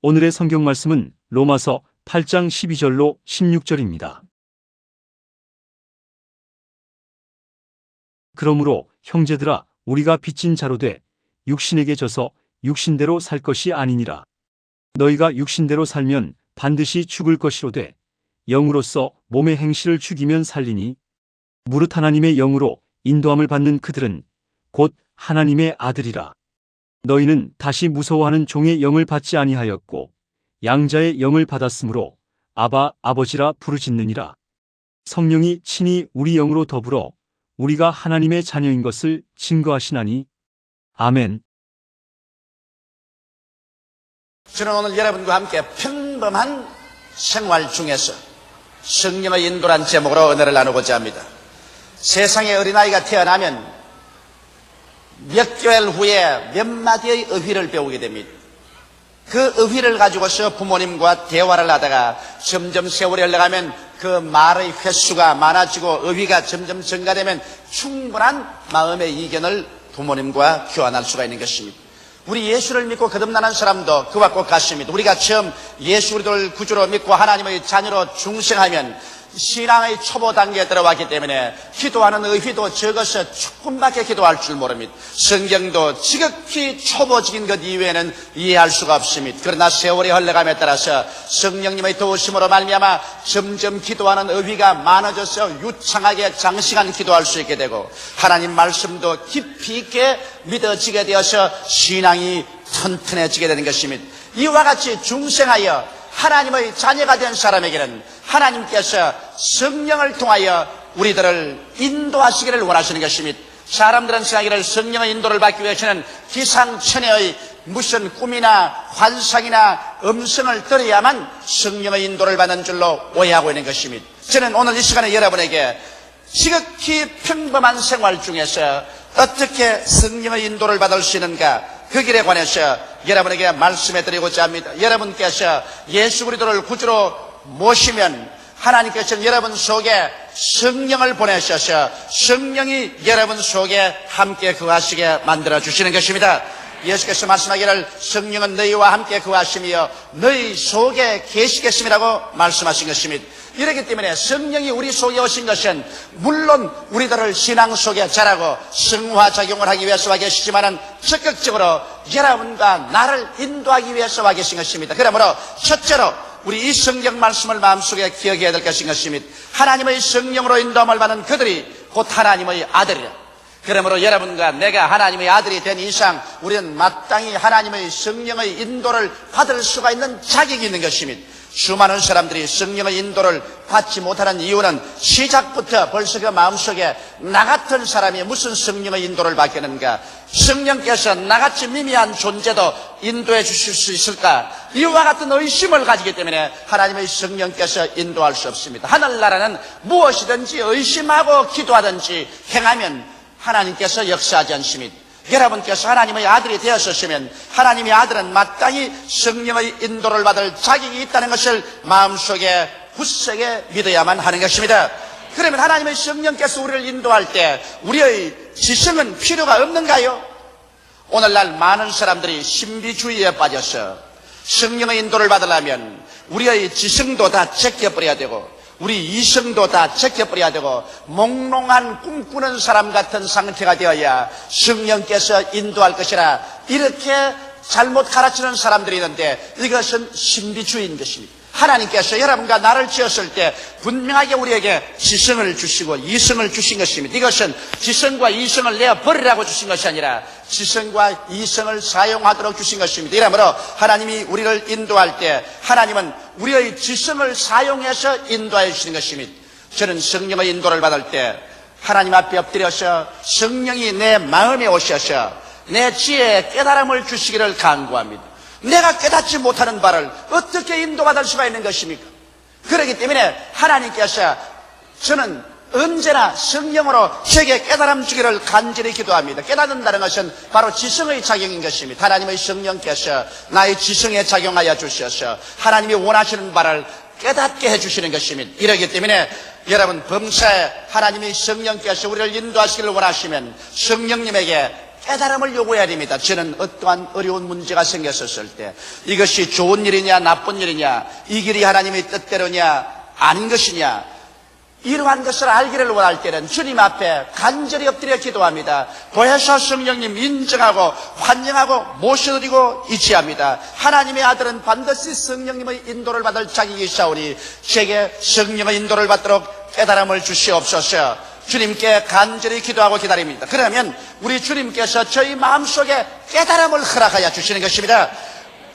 오늘의 성경 말씀은 로마서 8장 12절로 16절입니다. 그러므로 형제들아 우리가 빚진 자로 돼 육신에게 져서 육신대로 살 것이 아니니라. 너희가 육신대로 살면 반드시 죽을 것이로되 영으로서 몸의 행실을 죽이면 살리니 무릇 하나님의 영으로 인도함을 받는 그들은 곧 하나님의 아들이라. 너희는 다시 무서워하는 종의 영을 받지 아니하였고 양자의 영을 받았으므로 아바 아버지라 부르짖느니라. 성령이 친히 우리 영으로 더불어 우리가 하나님의 자녀인 것을 증거하시나니. 아멘. 저는 오늘 여러분과 함께 평범한 생활 중에서 성령의 인도란 제목으로 은혜를 나누고자 합니다. 세상에 어린아이가 태어나면 몇 개월 후에 몇 마디의 어휘를 배우게 됩니다. 그 어휘를 가지고서 부모님과 대화를 하다가 점점 세월이 흘러가면 그 말의 횟수가 많아지고 어휘가 점점 증가되면 충분한 마음의 이견을 부모님과 교환할 수가 있는 것입니다. 우리 예수를 믿고 거듭나는 사람도 그와 똑같습니다. 우리가 처음 예수 그리스도를 구주로 믿고 하나님의 자녀로 중생하면 신앙의 초보 단계에 들어왔기 때문에 기도하는 의휘도 적어서 조금밖에 기도할 줄 모릅니다. 성경도 지극히 초보적인 것 이외에는 이해할 수가 없습니다. 그러나 세월이 흘러감에 따라서 성령님의 도우심으로 말미암아 점점 기도하는 의휘가 많아져서 유창하게 장시간 기도할 수 있게 되고 하나님 말씀도 깊이 있게 믿어지게 되어서 신앙이 튼튼해지게 되는 것입니다. 이와 같이 중생하여 하나님의 자녀가 된 사람에게는 하나님께서 성령을 통하여 우리들을 인도하시기를 원하시는 것입니다. 사람들은 생각하기를 성령의 인도를 받기 위해서는 기상천외의 무슨 꿈이나 환상이나 음성을 들어야만 성령의 인도를 받는 줄로 오해하고 있는 것입니다. 저는 오늘 이 시간에 여러분에게 지극히 평범한 생활 중에서 어떻게 성령의 인도를 받을 수 있는가, 그 길에 관해서 여러분에게 말씀해 드리고자 합니다. 여러분께서 예수 그리스도를 구주로 모시면 하나님께서는 여러분 속에 성령을 보내셔서 성령이 여러분 속에 함께 거하시게 만들어 주시는 것입니다. 예수께서 말씀하기를 성령은 너희와 함께 거하시며 너희 속에 계시겠음이라고 말씀하신 것입니다. 이렇기 때문에 성령이 우리 속에 오신 것은 물론 우리들을 신앙 속에 자라고 성화작용을 하기 위해서 와 계시지만은 적극적으로 여러분과 나를 인도하기 위해서 와 계신 것입니다. 그러므로 첫째로 우리 이 성경 말씀을 마음속에 기억해야 될 것인 것입니다. 하나님의 성령으로 인도함을 받는 그들이 곧 하나님의 아들이라. 그러므로 여러분과 내가 하나님의 아들이 된 이상 우리는 마땅히 하나님의 성령의 인도를 받을 수가 있는 자격이 있는 것입니다. 수많은 사람들이 성령의 인도를 받지 못하는 이유는 시작부터 벌써 그 마음속에 나 같은 사람이 무슨 성령의 인도를 받겠는가, 성령께서 나같이 미미한 존재도 인도해 주실 수 있을까, 이와 같은 의심을 가지기 때문에 하나님의 성령께서 인도할 수 없습니다. 하늘나라는 무엇이든지 의심하고 기도하든지 행하면 하나님께서 역사하지 않습니다. 여러분께서 하나님의 아들이 되었으시면 하나님의 아들은 마땅히 성령의 인도를 받을 자격이 있다는 것을 마음속에 굳세게 믿어야만 하는 것입니다. 그러면 하나님의 성령께서 우리를 인도할 때 우리의 지성은 필요가 없는가요? 오늘날 많은 사람들이 신비주의에 빠져서 성령의 인도를 받으려면 우리의 지성도 다 제껴버려야 되고 우리 이성도 다 제껴버려야 되고 몽롱한 꿈꾸는 사람 같은 상태가 되어야 성령께서 인도할 것이라, 이렇게 잘못 가르치는 사람들이 있는데 이것은 신비주의인 것입니다. 하나님께서 여러분과 나를 지었을 때 분명하게 우리에게 지성을 주시고 이성을 주신 것입니다. 이것은 지성과 이성을 내어 버리라고 주신 것이 아니라 지성과 이성을 사용하도록 주신 것입니다. 이러므로 하나님이 우리를 인도할 때 하나님은 우리의 지성을 사용해서 인도해 주시는 것입니다. 저는 성령의 인도를 받을 때 하나님 앞에 엎드려서 성령이 내 마음에 오셔서 내 지혜에 깨달음을 주시기를 간구합니다. 내가 깨닫지 못하는 바를 어떻게 인도받을 수가 있는 것입니까? 그렇기 때문에 하나님께서 저는 언제나 성령으로 제게 깨달음 주기를 간절히 기도합니다. 깨닫는다는 것은 바로 지성의 작용인 것입니다. 하나님의 성령께서 나의 지성에 작용하여 주셔서 하나님이 원하시는 바를 깨닫게 해주시는 것입니다. 이러기 때문에 여러분 범사에 하나님의 성령께서 우리를 인도하시기를 원하시면 성령님에게 깨달음을 요구해야 됩니다. 저는 어떠한 어려운 문제가 생겼었을 때 이것이 좋은 일이냐 나쁜 일이냐, 이 길이 하나님의 뜻대로냐 아닌 것이냐, 이러한 것을 알기를 원할 때는 주님 앞에 간절히 엎드려 기도합니다. 보혜사 성령님 인정하고 환영하고 모셔드리고 이치합니다. 하나님의 아들은 반드시 성령님의 인도를 받을 자격이 있사오니 제게 성령의 인도를 받도록 깨달음을 주시옵소서. 주님께 간절히 기도하고 기다립니다. 그러면 우리 주님께서 저희 마음속에 깨달음을 허락하여 주시는 것입니다.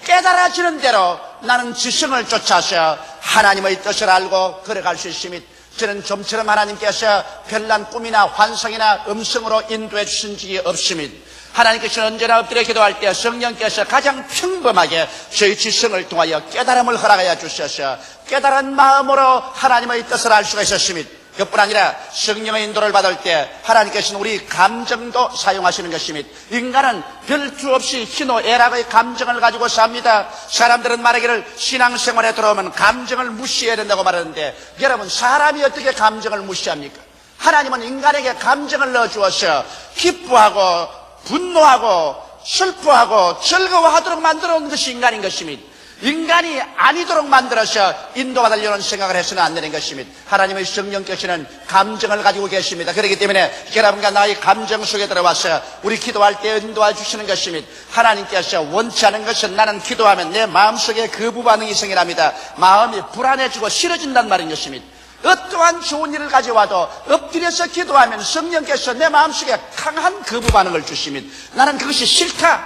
깨달아지는 대로 나는 지성을 쫓아서 하나님의 뜻을 알고 걸어갈 수 있습니다. 저는 좀처럼 하나님께서 별난 꿈이나 환상이나 음성으로 인도해 주신 적이 없습니다. 하나님께서 언제나 엎드려 기도할 때 성령께서 가장 평범하게 저희 지성을 통하여 깨달음을 허락하여 주셔서 깨달은 마음으로 하나님의 뜻을 알 수가 있었습니다. 그뿐 아니라 성령의 인도를 받을 때 하나님께서는 우리 감정도 사용하시는 것입니다. 인간은 별투 없이 희노애락의 감정을 가지고 삽니다. 사람들은 말하기를 신앙생활에 들어오면 감정을 무시해야 된다고 말하는데, 여러분 사람이 어떻게 감정을 무시합니까? 하나님은 인간에게 감정을 넣어주어서 기뻐하고 분노하고 슬퍼하고 즐거워하도록 만들어 놓은 것이 인간인 것입니다. 인간이 아니도록 만들어서 인도받으려는 생각을 해서는 안 되는 것입니다. 하나님의 성령께서는 감정을 가지고 계십니다. 그렇기 때문에 여러분과 나의 감정 속에 들어와서 우리 기도할 때 인도해 주시는 것입니다. 하나님께서 원치 않은 것은 나는 기도하면 내 마음속에 거부 반응이 생겨납니다. 마음이 불안해지고 싫어진단 말인 것입니다. 어떠한 좋은 일을 가져와도 엎드려서 기도하면 성령께서 내 마음속에 강한 거부 반응을 주십니다. 나는 그것이 싫다.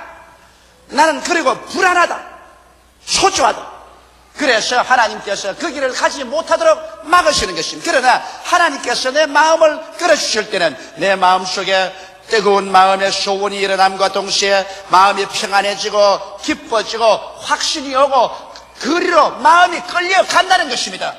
나는 그리고 불안하다. 초조하다. 그래서 하나님께서 그 길을 가지 못하도록 막으시는 것입니다. 그러나 하나님께서 내 마음을 끌어주실 때는 내 마음속에 뜨거운 마음의 소원이 일어남과 동시에 마음이 평안해지고 기뻐지고 확신이 오고 그리로 마음이 끌려간다는 것입니다.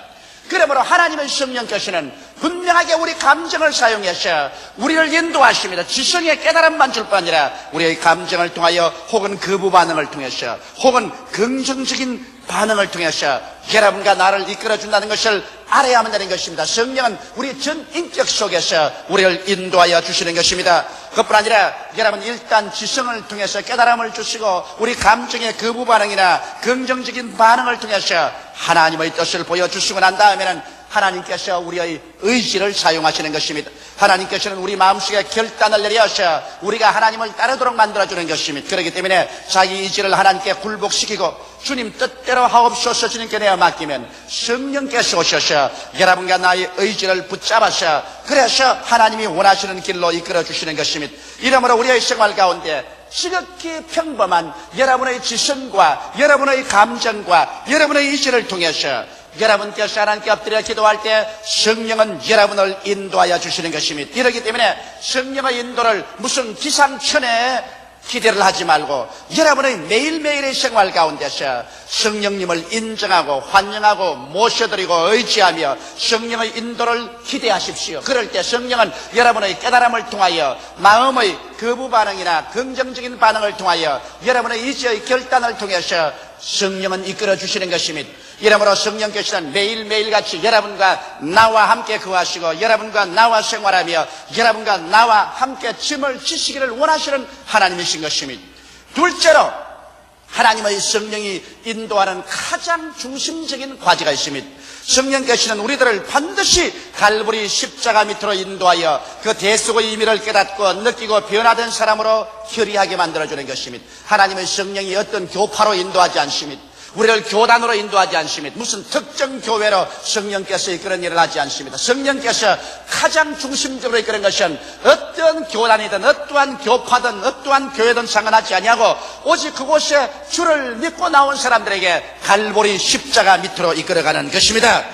그러므로 하나님의 성령께서는 분명하게 우리 감정을 사용해서 우리를 인도하십니다. 지성의 깨달음만 줄 뿐 아니라 우리의 감정을 통하여 혹은 거부 반응을 통해서 혹은 긍정적인 반응을 통해서 여러분과 나를 이끌어준다는 것을 알아야만 되는 것입니다. 성령은 우리 전 인격 속에서 우리를 인도하여 주시는 것입니다. 그뿐 아니라 여러분 일단 지성을 통해서 깨달음을 주시고 우리 감정의 거부 반응이나 긍정적인 반응을 통해서 하나님의 뜻을 보여주시고 난 다음에는 하나님께서 우리의 의지를 사용하시는 것입니다. 하나님께서는 우리 마음속에 결단을 내려서 우리가 하나님을 따르도록 만들어주는 것입니다. 그렇기 때문에 자기 의지를 하나님께 굴복시키고 주님 뜻대로 하옵소서 주님께 내어 맡기면 성령께서 오셔서 여러분과 나의 의지를 붙잡아서 그래서 하나님이 원하시는 길로 이끌어 주시는 것입니다. 이러므로 우리의 생활 가운데 지극히 평범한 여러분의 지성과 여러분의 감정과 여러분의 의지를 통해서 여러분께서 하나님께 엎드려 기도할 때 성령은 여러분을 인도하여 주시는 것입니다. 이렇기 때문에 성령의 인도를 무슨 기상천외에 기대를 하지 말고 여러분의 매일매일의 생활 가운데서 성령님을 인정하고 환영하고 모셔드리고 의지하며 성령의 인도를 기대하십시오. 그럴 때 성령은 여러분의 깨달음을 통하여 마음의 거부 반응이나 긍정적인 반응을 통하여 여러분의 의지의 결단을 통해서 성령은 이끌어 주시는 것입니다. 이러므로 성령께서는 매일매일같이 여러분과 나와 함께 거하시고 여러분과 나와 생활하며 여러분과 나와 함께 짐을 지시기를 원하시는 하나님이신 것입니다. 둘째로 하나님의 성령이 인도하는 가장 중심적인 과제가 있습니다. 성령께서는 우리들을 반드시 갈보리 십자가 밑으로 인도하여 그 대속의 의미를 깨닫고 느끼고 변화된 사람으로 결의하게 만들어주는 것입니다. 하나님의 성령이 어떤 교파로 인도하지 않습니다. 우리를 교단으로 인도하지 않습니다. 무슨 특정 교회로 성령께서 이끄는 일을 하지 않습니다. 성령께서 가장 중심적으로 이끄는 것은 어떤 교단이든 어떠한 교파든 어떠한 교회든 상관하지 아니하고 오직 그곳에 주를 믿고 나온 사람들에게 갈보리 십자가 밑으로 이끌어가는 것입니다.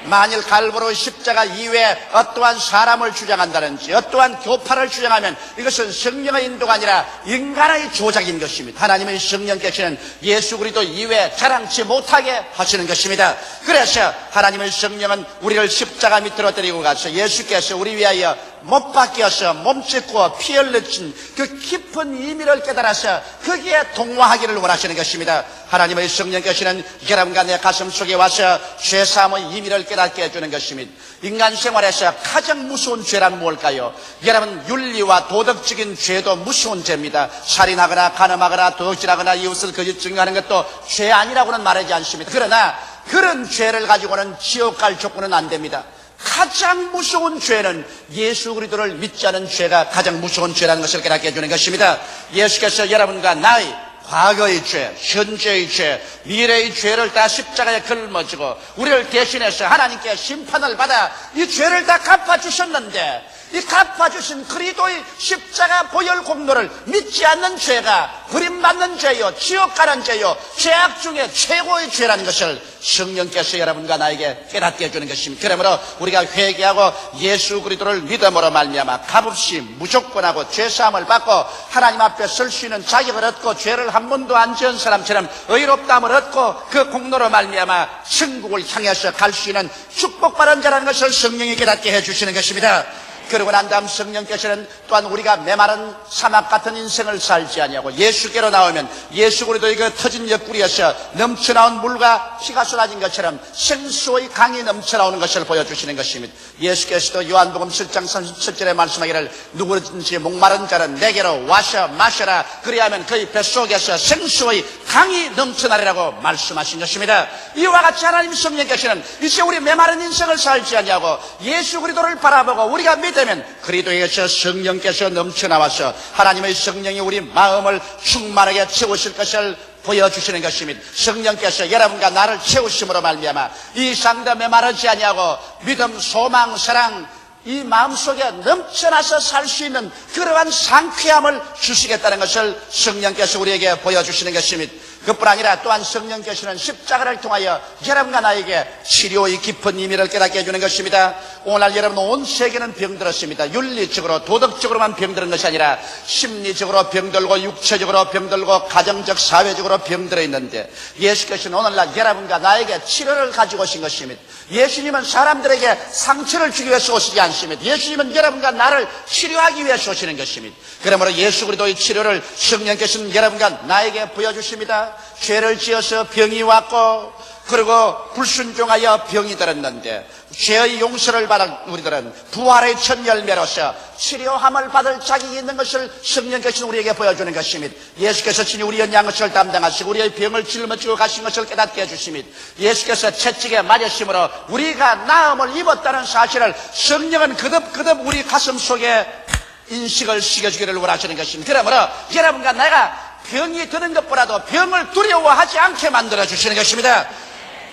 만일 갈보리 십자가 이외에 어떠한 사람을 주장한다든지 어떠한 교파를 주장하면 이것은 성령의 인도가 아니라 인간의 조작인 것입니다. 하나님의 성령께서는 예수 그리스도 이외에 자랑치 못하게 하시는 것입니다. 그래서 하나님의 성령은 우리를 십자가 밑으로 데리고 가서 예수께서 우리 위하여 못 박혀서 몸짓고 피 흘리친 그 깊은 의미를 깨달아서 거기에 동화하기를 원하시는 것입니다. 하나님의 성령께서는 여러분과 내 가슴 속에 와서 죄사함의 의미를 깨닫게 해주는 것입니다. 인간 생활에서 가장 무서운 죄란 무엇일까요? 여러분, 윤리와 도덕적인 죄도 무서운 죄입니다. 살인하거나 간음하거나 도둑질하거나 이웃을 거짓 증거하는 것도 죄 아니라고는 말하지 않습니다. 그러나 그런 죄를 가지고는 지옥 갈 조건은 안 됩니다. 가장 무서운 죄는 예수 그리스도를 믿지 않은 죄가 가장 무서운 죄라는 것을 깨닫게 해주는 것입니다. 예수께서 여러분과 나의 과거의 죄, 현재의 죄, 미래의 죄를 다 십자가에 걸머지고 우리를 대신해서 하나님께 심판을 받아 이 죄를 다 갚아주셨는데, 이 갚아주신 그리스도의 십자가 보혈 공로를 믿지 않는 죄가 버림받는 죄요, 지옥 가는 죄요, 죄악 중에 최고의 죄라는 것을 성령께서 여러분과 나에게 깨닫게 해주는 것입니다. 그러므로 우리가 회개하고 예수 그리스도를 믿음으로 말미암아 값없이 무조건하고 죄사함을 받고 하나님 앞에 설 수 있는 자격을 얻고 죄를 한 번도 안 지은 사람처럼 의롭다함을 얻고 그 공로로 말미암아 천국을 향해서 갈 수 있는 축복받은 자라는 것을 성령이 깨닫게 해주시는 것입니다. 그러고 난 다음 성령께서는 또한 우리가 메마른 사막 같은 인생을 살지 아니하고 예수께로 나오면 예수 그리스도의 그 터진 옆구리에서 넘쳐나온 물과 피가 쏟아진 것처럼 생수의 강이 넘쳐나오는 것을 보여주시는 것입니다. 예수께서도 요한복음 7장 37절에 말씀하기를 누구든지 목마른 자는 내게로 와서 마셔라, 그리하면 그의 뱃속에서 생수의 강이 넘쳐나리라고 말씀하신 것입니다. 이와 같이 하나님 성령께서는 이제 우리 메마른 인생을 살지 아니하고 예수 그리스도를 바라보고 우리가 믿으면 그리스도에서 성령께서 넘쳐나와서 하나님의 성령이 우리 마음을 충만하게 채우실 것을 보여주시는 것입니다. 성령께서 여러분과 나를 채우심으로 말미암아 이 상대 메마르지 아니하고 믿음, 소망, 사랑 이 마음속에 넘쳐나서 살 수 있는 그러한 상쾌함을 주시겠다는 것을 성령께서 우리에게 보여주시는 것입니다. 그뿐 아니라 또한 성령께서는 십자가를 통하여 여러분과 나에게 치료의 깊은 의미를 깨닫게 해주는 것입니다. 오늘 여러분 온 세계는 병들었습니다. 윤리적으로 도덕적으로만 병드는 것이 아니라 심리적으로 병들고 육체적으로 병들고 가정적 사회적으로 병들어 있는데 예수께서는 오늘날 여러분과 나에게 치료를 가지고 오신 것입니다. 예수님은 사람들에게 상처를 주기 위해서 오시지 않습니다. 예수님은 여러분과 나를 치료하기 위해서 오시는 것입니다. 그러므로 예수 그리스도의 치료를 성령께서는 여러분과 나에게 보여주십니다. 죄를 지어서 병이 왔고 그리고 불순종하여 병이 들었는데 죄의 용서를 받은 우리들은 부활의 첫 열매로서 치료함을 받을 자격이 있는 것을 성령께서 우리에게 보여주는 것입니다. 예수께서 친히 우리의 양것을 담당하시고 우리의 병을 짊어지고 가신 것을 깨닫게 해주십니다. 예수께서 채찍에 맞으심으로 우리가 나음을 입었다는 사실을 성령은 그듭그듭 우리 가슴 속에 인식을 시켜주기를 원하시는 것입니다. 그러므로 여러분과 내가 병이 드는 것보다도 병을 두려워하지 않게 만들어주시는 것입니다.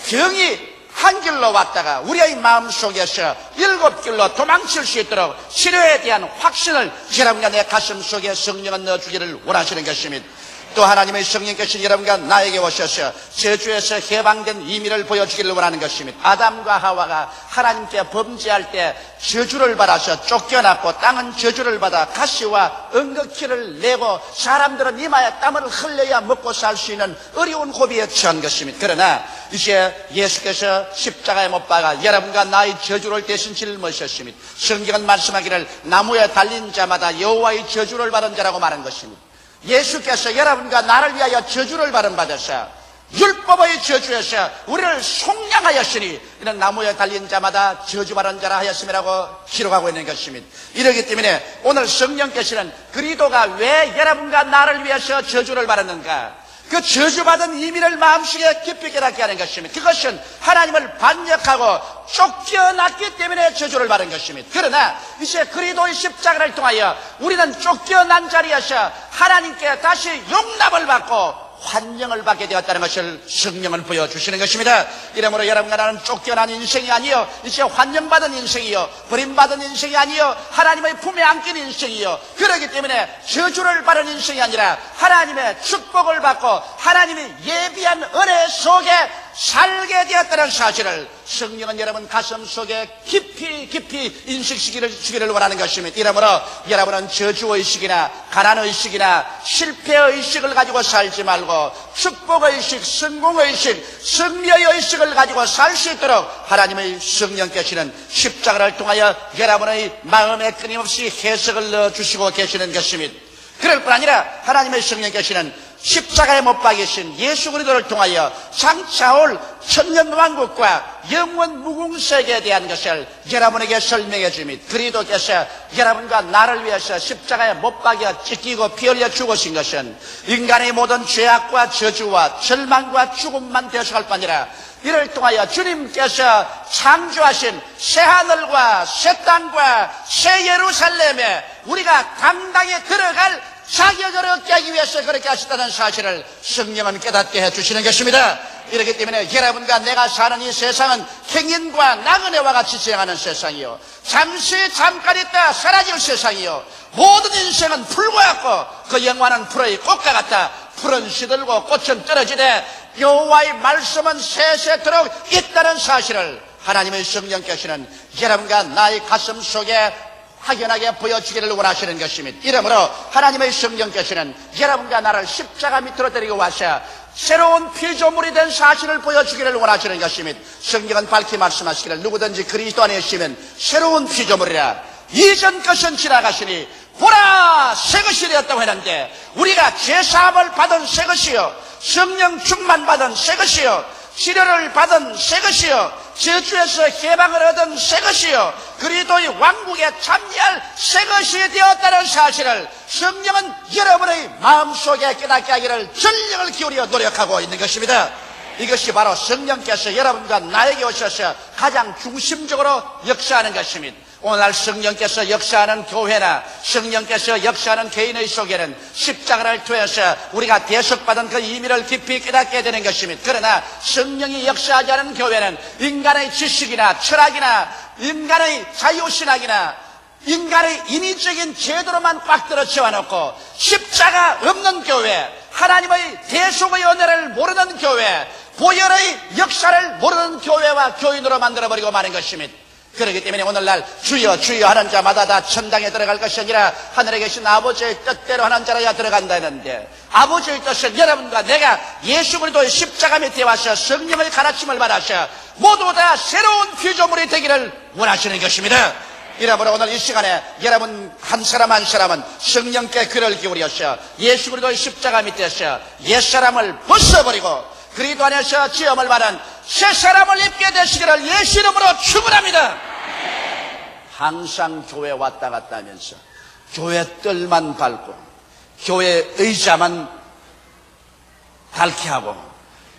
병이 한 길로 왔다가 우리의 마음속에서 7길로 도망칠 수 있도록 치료에 대한 확신을 여러분과 내 가슴 속에 성령은 넣어주기를 원하시는 것입니다. 또 하나님의 성령께서 여러분과 나에게 오셔서 저주에서 해방된 의미를 보여주기를 원하는 것입니다. 아담과 하와가 하나님께 범죄할 때 저주를 받아서 쫓겨났고 땅은 저주를 받아 가시와 은극기를 내고 사람들은 이마에 땀을 흘려야 먹고 살 수 있는 어려운 고비에 처한 것입니다. 그러나 이제 예수께서 십자가에 못 박아 여러분과 나의 저주를 대신 짊어지셨습니다. 성경은 말씀하기를 나무에 달린 자마다 여호와의 저주를 받은 자라고 말한 것입니다. 예수께서 여러분과 나를 위하여 저주를 받으셔 율법의 저주에서 우리를 속량하였으니 이는 나무에 달린 자마다 저주받은 자라 하였음이라고 기록하고 있는 것입니다. 이러기 때문에 오늘 성령께서는 그리스도가 왜 여러분과 나를 위해서 저주를 받았는가, 그 저주받은 의미를 마음속에 깊이 깨닫게 하는 것입니다. 그것은 하나님을 반역하고 쫓겨났기 때문에 저주를 받은 것입니다. 그러나 이제 그리스도의 십자가를 통하여 우리는 쫓겨난 자리에서 하나님께 다시 용납을 받고 환영을 받게 되었다는 것을 성령은 보여주시는 것입니다. 이러므로 여러분과 나는 쫓겨난 인생이 아니요 이제 환영받은 인생이요 버림받은 인생이 아니요 하나님의 품에 안긴 인생이요, 그렇기 때문에 저주를 받은 인생이 아니라 하나님의 축복을 받고 하나님이 예비한 은혜 속에 살게 되었다는 사실을 성령은 여러분 가슴 속에 깊이 인식시키기를 원하는 것입니다. 이러므로 여러분은 저주의식이나 가난의식이나 실패의식을 가지고 살지 말고 축복의식, 성공의식, 승리의식을 가지고 살 수 있도록 하나님의 성령께서는 십자가를 통하여 여러분의 마음에 끊임없이 해석을 넣어주시고 계시는 것입니다. 그럴 뿐 아니라 하나님의 성령께서는 십자가에 못 박이신 예수 그리스도를 통하여 장차올 천년왕국과 영원 무궁세계에 대한 것을 여러분에게 설명해 줍니다. 그리스도께서 여러분과 나를 위해서 십자가에 못 박여 찢기고 피 흘려 죽으신 것은 인간의 모든 죄악과 저주와 절망과 죽음만 대속할 뿐 아니라 이를 통하여 주님께서 창조하신 새하늘과 새 땅과 새 예루살렘에 우리가 당당히 들어갈 자격을 얻게 하기 위해서 그렇게 하셨다는 사실을 성령은 깨닫게 해주시는 것입니다. 이렇기 때문에 여러분과 내가 사는 이 세상은 행인과 나그네와 같이 지나가는 세상이요, 잠깐 있다 사라질 세상이요, 모든 인생은 풀과 같고 그 영화는 풀의 꽃과 같다. 풀은 시들고 꽃은 떨어지되 여호와의 말씀은 세세토록 있다는 사실을 하나님의 성령께서는 여러분과 나의 가슴 속에 확연하게 보여주기를 원하시는 것입니다. 이러므로 하나님의 성령께서는 여러분과 나를 십자가 밑으로 데리고 와서 새로운 피조물이 된 사실을 보여주기를 원하시는 것입니다. 성경은 밝히 말씀하시기를 누구든지 그리스도 안에 있으면 새로운 피조물이라, 이전 것은 지나가시니 보라 새 것이 되었다고 했는데, 우리가 제사함을 받은 새 것이요, 성령 충만 받은 새 것이요, 치료를 받은 새 것이요, 저주에서 해방을 얻은 새 것이요, 그리스도의 왕국에 참여할 새 것이 되었다는 사실을 성령은 여러분의 마음속에 깨닫게 하기를 전력을 기울여 노력하고 있는 것입니다. 이것이 바로 성령께서 여러분과 나에게 오셔서 가장 중심적으로 역사하는 것입니다. 오늘날 성령께서 역사하는 교회나 성령께서 역사하는 개인의 속에는 십자가를 통해서 우리가 대속받은 그 의미를 깊이 깨닫게 되는 것입니다. 그러나 성령이 역사하지 않은 교회는 인간의 지식이나 철학이나 인간의 자유신학이나 인간의 인위적인 제도로만 꽉 들어 채워놓고 십자가 없는 교회, 하나님의 대속의 은혜를 모르는 교회, 보혈의 역사를 모르는 교회와 교인으로 만들어버리고 마는 것입니다. 그렇기 때문에 오늘날 주여 주여 하는 자마다 다 천당에 들어갈 것이 아니라 하늘에 계신 아버지의 뜻대로 하는 자라야 들어간다 했는데, 아버지의 뜻은 여러분과 내가 예수 그리스도의 십자가 밑에 와서 성령의 가르침을 받아서 모두 다 새로운 피조물이 되기를 원하시는 것입니다. 이러므로 오늘 이 시간에 여러분 한 사람 한 사람은 성령께 귀를 기울여서 예수 그리스도의 십자가 밑에서 옛사람을 벗어버리고 그리스도 안에서 지음을 받은 새 사람을 입게 되시기를 예수 이름으로 축원합니다. 항상 교회 왔다 갔다 하면서 교회 뜰만 밟고 교회 의자만 닳게 하고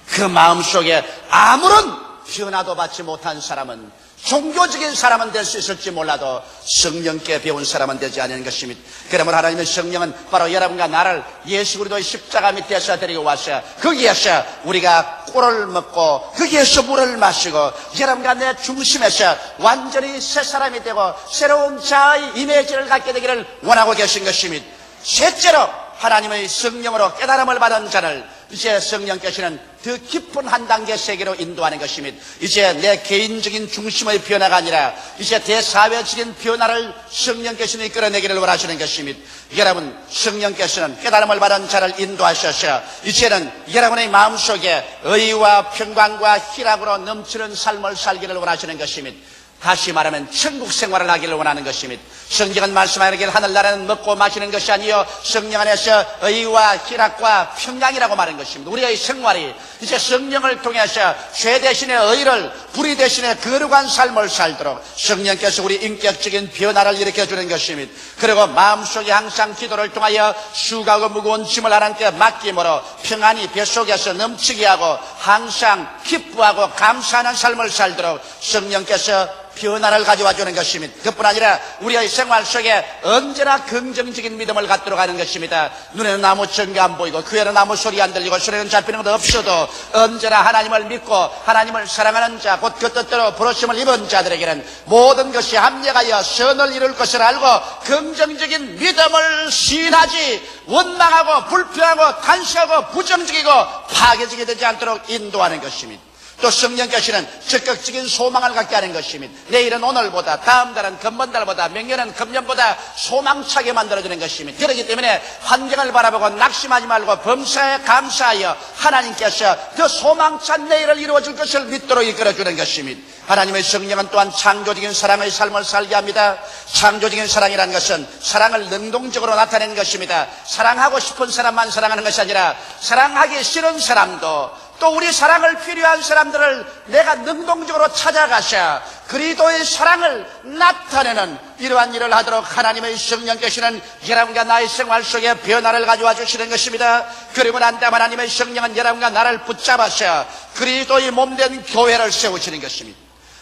그 마음속에 아무런 변화도 받지 못한 사람은, 종교적인 사람은 될 수 있을지 몰라도 성령께 배운 사람은 되지 않는 것입니다. 그러므로 하나님의 성령은 바로 여러분과 나를 예수 그리스도의 십자가 밑에서 데리고 와서 거기에서 우리가 꿀을 먹고 거기에서 물을 마시고 여러분과 내 중심에서 완전히 새 사람이 되고 새로운 자아의 이미지를 갖게 되기를 원하고 계신 것입니다. 셋째로 하나님의 성령으로 깨달음을 받은 자를 이제 성령께서는 더 깊은 한 단계 세계로 인도하는 것입니다. 이제 내 개인적인 중심의 변화가 아니라 이제 대사회적인 변화를 성령께서는 이끌어내기를 원하시는 것입니다. 여러분, 성령께서는 깨달음을 받은 자를 인도하셔서 이제는 여러분의 마음속에 의와 평강과 희락으로 넘치는 삶을 살기를 원하시는 것입니다. 다시 말하면 천국 생활을 하기를 원하는 것입니다. 성경은 말씀하기를 하늘나라는 먹고 마시는 것이 아니요 성령 안에서 의와 희락과 평강이라고 말하는 것입니다. 우리의 생활이 이제 성령을 통해서 죄 대신에 의를, 불의 대신에 거룩한 삶을 살도록 성령께서 우리 인격적인 변화를 일으켜주는 것입니다. 그리고 마음속에 항상 기도를 통하여 수고하고 무거운 짐을 하나님께 맡김으로 평안이 뱃속에서 넘치게 하고 항상 기뻐하고 감사하는 삶을 살도록 성령께서 변화를 가져와 주는 것입니다. 그뿐 아니라 우리의 생활 속에 언제나 긍정적인 믿음을 갖도록 하는 것입니다. 눈에는 아무 증거 안 보이고 귀에는 아무 소리 안 들리고 손에는 잡히는 것도 없어도 언제나 하나님을 믿고 하나님을 사랑하는 자, 곧 그 뜻대로 부르심을 입은 자들에게는 모든 것이 합력하여 선을 이룰 것을 알고 긍정적인 믿음을 시인하지 원망하고 불평하고 탄식하고 부정적이고 파괴적이 되지 않도록 인도하는 것입니다. 또 성령께서는 적극적인 소망을 갖게 하는 것입니다. 내일은 오늘보다, 다음 달은 금번 달보다, 명년은 금년보다 소망차게 만들어주는 것입니다. 그렇기 때문에 환경을 바라보고 낙심하지 말고 범사에 감사하여 하나님께서 그 소망찬 내일을 이루어줄 것을 믿도록 이끌어주는 것입니다. 하나님의 성령은 또한 창조적인 사랑의 삶을 살게 합니다. 창조적인 사랑이라는 것은 사랑을 능동적으로 나타내는 것입니다. 사랑하고 싶은 사람만 사랑하는 것이 아니라 사랑하기 싫은 사람도 또 우리 사랑을 필요한 사람들을 내가 능동적으로 찾아가셔 그리스도의 사랑을 나타내는 이러한 일을 하도록 하나님의 성령께서는 여러분과 나의 생활 속에 변화를 가져와 주시는 것입니다. 그리고 난 다음 하나님의 성령은 여러분과 나를 붙잡아서 그리스도의 몸된 교회를 세우시는 것입니다.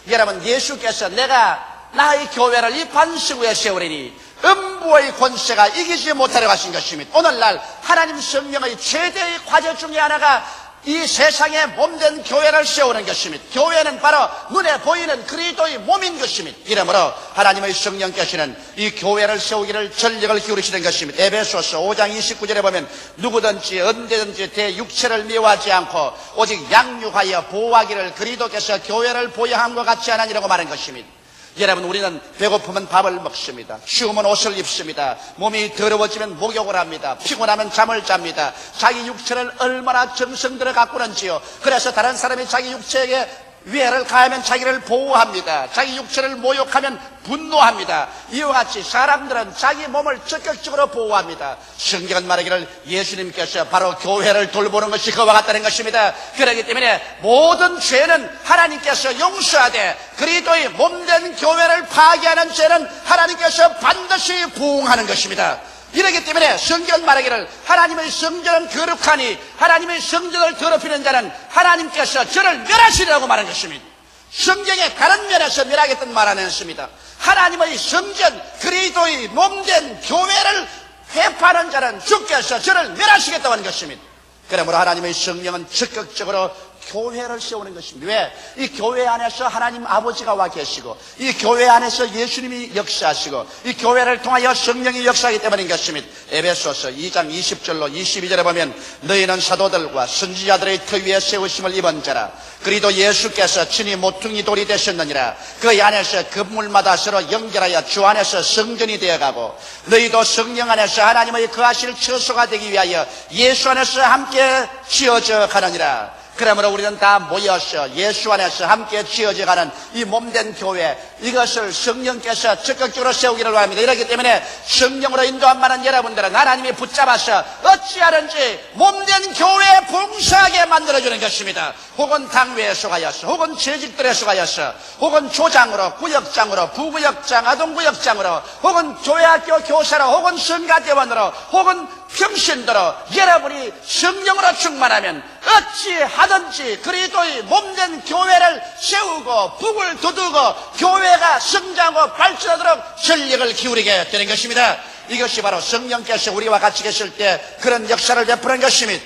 여러분, 예수께서 내가 나의 교회를 이 반석 위에 세우리니 음부의 권세가 이기지 못하려고 하신 것입니다. 오늘날 하나님 성령의 최대의 과제 중에 하나가 이 세상에 몸된 교회를 세우는 것입니다. 교회는 바로 눈에 보이는 그리스도의 몸인 것입니다. 이러므로 하나님의 성령께서는 이 교회를 세우기를 전력을 기울이시는 것입니다. 에베소서 5장 29절에 보면 누구든지 언제든지 대육체를 미워하지 않고 오직 양육하여 보호하기를 그리스도께서 교회를 보호함과 같이 하나니라고 말한 것입니다. 여러분, 우리는 배고프면 밥을 먹습니다. 추우면 옷을 입습니다. 몸이 더러워지면 목욕을 합니다. 피곤하면 잠을 잡니다. 자기 육체를 얼마나 정성 들어 가꾸는지요. 그래서 다른 사람이 자기 육체에게 위해를 가하면 자기를 보호합니다. 자기 육체를 모욕하면 분노합니다. 이와 같이 사람들은 자기 몸을 적극적으로 보호합니다. 성경은 말하기를 예수님께서 바로 교회를 돌보는 것이 그와 같다는 것입니다. 그렇기 때문에 모든 죄는 하나님께서 용서하되 그리스도의 몸된 교회를 파괴하는 죄는 하나님께서 반드시 부응하는 것입니다. 이렇기 때문에 성경은 말하기를 하나님의 성전은 거룩하니 하나님의 성전을 더럽히는 자는 하나님께서 저를 멸하시리라고 말한 것입니다. 성경의 다른 면에서 멸하겠다는 말 안 했습니다. 하나님의 성전 그리스도의 몸된 교회를 회파하는 자는 주께서 저를 멸하시겠다고 하는 것입니다. 그러므로 하나님의 성령은 적극적으로 교회를 세우는 것입니다. 왜? 이 교회 안에서 하나님 아버지가 와 계시고 이 교회 안에서 예수님이 역사하시고 이 교회를 통하여 성령이 역사하기 때문인 것입니다. 에베소서 2장 20절로 22절에 보면 너희는 사도들과 선지자들의 터 위에 세우심을 입은 자라 그리도 예수께서 친히 모퉁이 돌이 되셨느니라. 그 안에서 건물마다 서로 연결하여 주 안에서 성전이 되어가고 너희도 성령 안에서 하나님의 거하실 처소가 되기 위하여 예수 안에서 함께 지어져 가느니라. 그러므로 우리는 다 모여서 예수 안에서 함께 지어져가는 이 몸된 교회, 이것을 성령께서 적극적으로 세우기를 바랍니다. 이렇기 때문에 성령으로 인도한 많은 여러분들은 하나님이 붙잡아서 어찌하든지 몸된 교회에 봉사하게 만들어주는 것입니다. 혹은 당회에 속하여서, 혹은 재직들에 속하여서, 혹은 조장으로, 구역장으로, 부구역장, 아동구역장으로, 혹은 교회학교 교사로, 혹은 성가대원으로, 혹은 평신도로 여러분이 성령으로 충만하면 어찌하든지 그리스도의 몸된 교회를 세우고 북을 두두고 교회가 성장하고 발전하도록 전력을 기울이게 되는 것입니다. 이것이 바로 성령께서 우리와 같이 계실 때 그런 역사를 베푸는 것입니다.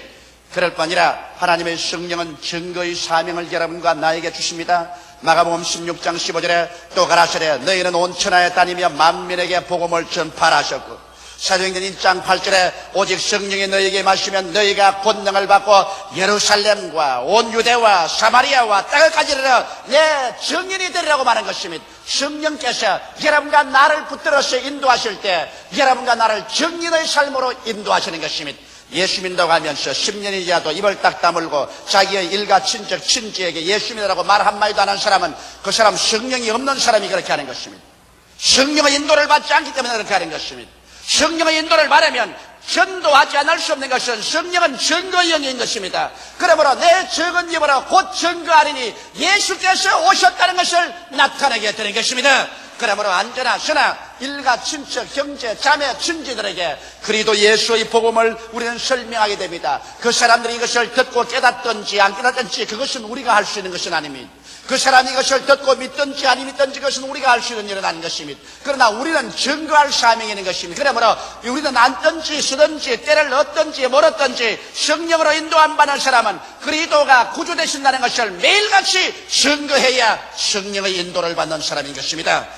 그럴 뿐 아니라 하나님의 성령은 증거의 사명을 여러분과 나에게 주십니다. 마가복음 16장 15절에 또 가라사대 너희는 온 천하에 다니며 만민에게 복음을 전파하셨고 사도행전 1장 8절에 오직 성령이 너희에게 마시면 너희가 권능을 받고 예루살렘과 온 유대와 사마리아와 땅을까지 이르러 내 증인이 되리라고 말한 것입니다. 성령께서 여러분과 나를 붙들어서 인도하실 때 여러분과 나를 증인의 삶으로 인도하시는 것입니다. 예수 믿는다고 하면서 10년이 지나도 입을 딱 다물고 자기의 일가 친척 친지에게 예수 믿으라고 말 한마디도 안 하는 사람은 그 사람 성령이 없는 사람이 그렇게 하는 것입니다. 성령의 인도를 받지 않기 때문에 그렇게 하는 것입니다. 성령의 인도를 받으면 전도하지 않을 수 없는 것은 성령은 증거의 영인 것입니다. 그러므로 내 적은 입으로 곧 증거하리니 예수께서 오셨다는 것을 나타내게 되는 것입니다. 그러므로 안전하 선하 일가 친척 형제 자매 친지들에게 그리도 예수의 복음을 우리는 설명하게 됩니다. 그 사람들이 이것을 듣고 깨닫든지 안 깨닫든지 그것은 우리가 할 수 있는 것은 아닙니다. 그 사람이 이것을 듣고 믿든지 안 믿든지 그것은 우리가 할 수 있는 일은 아닌 것입니다. 그러나 우리는 증거할 사명이 있는 것입니다. 그러므로 우리는 앉든지 서든지 때를 얻든지 멀었든지 성령으로 인도함 받는 사람은 그리스도가 구주 되신다는 것을 매일같이 증거해야 성령의 인도를 받는 사람인 것입니다.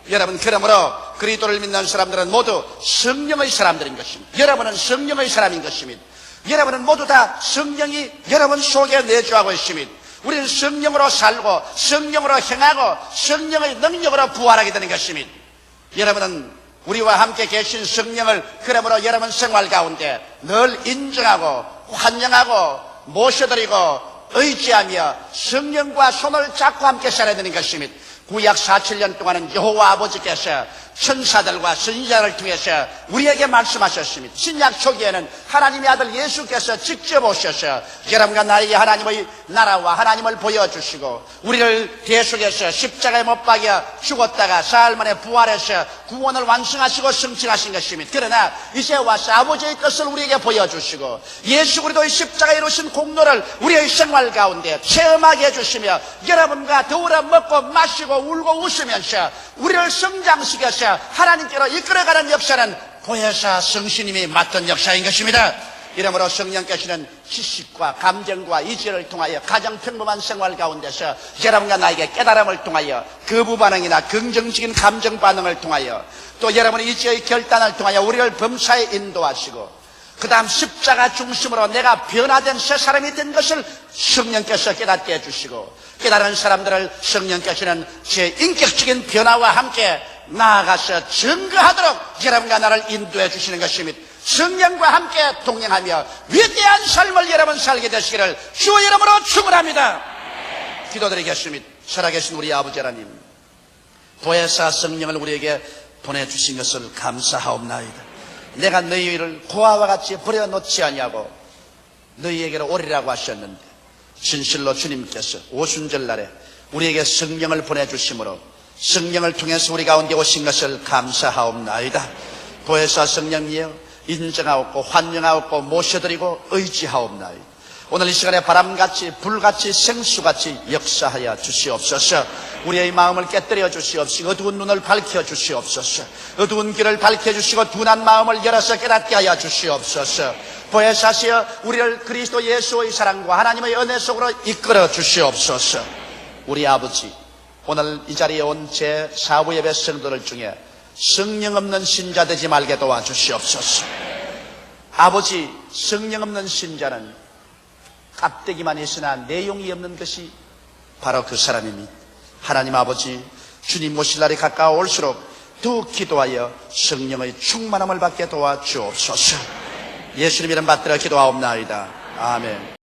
여러분, 그러므로 그리스도를 믿는 사람들은 모두 성령의 사람들인 것입니다. 여러분은 성령의 사람인 것입니다. 여러분은 모두 다 성령이 여러분 속에 내주하고 있습니다. 우리는 성령으로 살고 성령으로 행하고 성령의 능력으로 부활하게 되는 것입니다. 여러분은 우리와 함께 계신 성령을 그러므로 여러분 생활 가운데 늘 인정하고 환영하고 모셔드리고 의지하며 성령과 손을 잡고 함께 살아야 되는 것입니다. 구약 4,7년 동안은 여호와 아버지께서 천사들과 선지자를 통해서 우리에게 말씀하셨습니다. 신약 초기에는 하나님의 아들 예수께서 직접 오셔서 여러분과 나에게 하나님의 나라와 하나님을 보여주시고 우리를 대속해서 십자가에 못 박여 죽었다가 사흘 만에 부활해서 구원을 완성하시고 성취하신 것입니다. 그러나 이제 와서 아버지의 뜻을 우리에게 보여주시고 예수 그리스도의 십자가에 이루신 공로를 우리의 생활 가운데 체험하게 해주시며 여러분과 더불어 먹고 마시고 울고 웃으면서 우리를 성장시켜서 하나님께로 이끌어가는 역사는 보혜사 성신님이 맡은 역사인 것입니다. 이러므로 성령께서는 지식과 감정과 이지를 통하여 가장 평범한 생활 가운데서 여러분과 나에게 깨달음을 통하여 거부 반응이나 긍정적인 감정 반응을 통하여 또 여러분의 이지의 결단을 통하여 우리를 범사에 인도하시고 그 다음 십자가 중심으로 내가 변화된 새 사람이 된 것을 성령께서 깨닫게 해주시고 깨달은 사람들을 성령께서는 제 인격적인 변화와 함께 나아가서 증거하도록 여러분과 나를 인도해 주시는 것입니다. 성령과 함께 동행하며 위대한 삶을 여러분 살게 되시기를 주의 이름으로 축원합니다. 기도드리겠습니다. 살아계신 우리 아버지 하나님, 보혜사 성령을 우리에게 보내주신 것을 감사하옵나이다. 내가 너희를 고아와 같이 버려놓지 아니하고 너희에게로 오리라고 하셨는데 진실로 주님께서 오순절 날에 우리에게 성령을 보내주심으로 성령을 통해서 우리 가운데 오신 것을 감사하옵나이다. 보혜사 성령이여 인정하옵고 환영하옵고 모셔드리고 의지하옵나이다. 오늘 이 시간에 바람같이 불같이 생수같이 역사하여 주시옵소서. 우리의 마음을 깨뜨려 주시옵시고 어두운 눈을 밝혀 주시옵소서. 어두운 길을 밝혀주시고 둔한 마음을 열어서 깨닫게 하여 주시옵소서. 보혜사시여 우리를 그리스도 예수의 사랑과 하나님의 은혜 속으로 이끌어 주시옵소서. 우리 아버지, 오늘 이 자리에 온 제4부 예배 성도들 중에 성령 없는 신자 되지 말게 도와주시옵소서. 아버지, 성령 없는 신자는 껍데기만 있으나 내용이 없는 것이 바로 그 사람입니다. 하나님 아버지, 주님 모실 날이 가까워올수록 더욱 기도하여 성령의 충만함을 받게 도와주옵소서. 예수님 이름 받들어 기도하옵나이다. 아멘.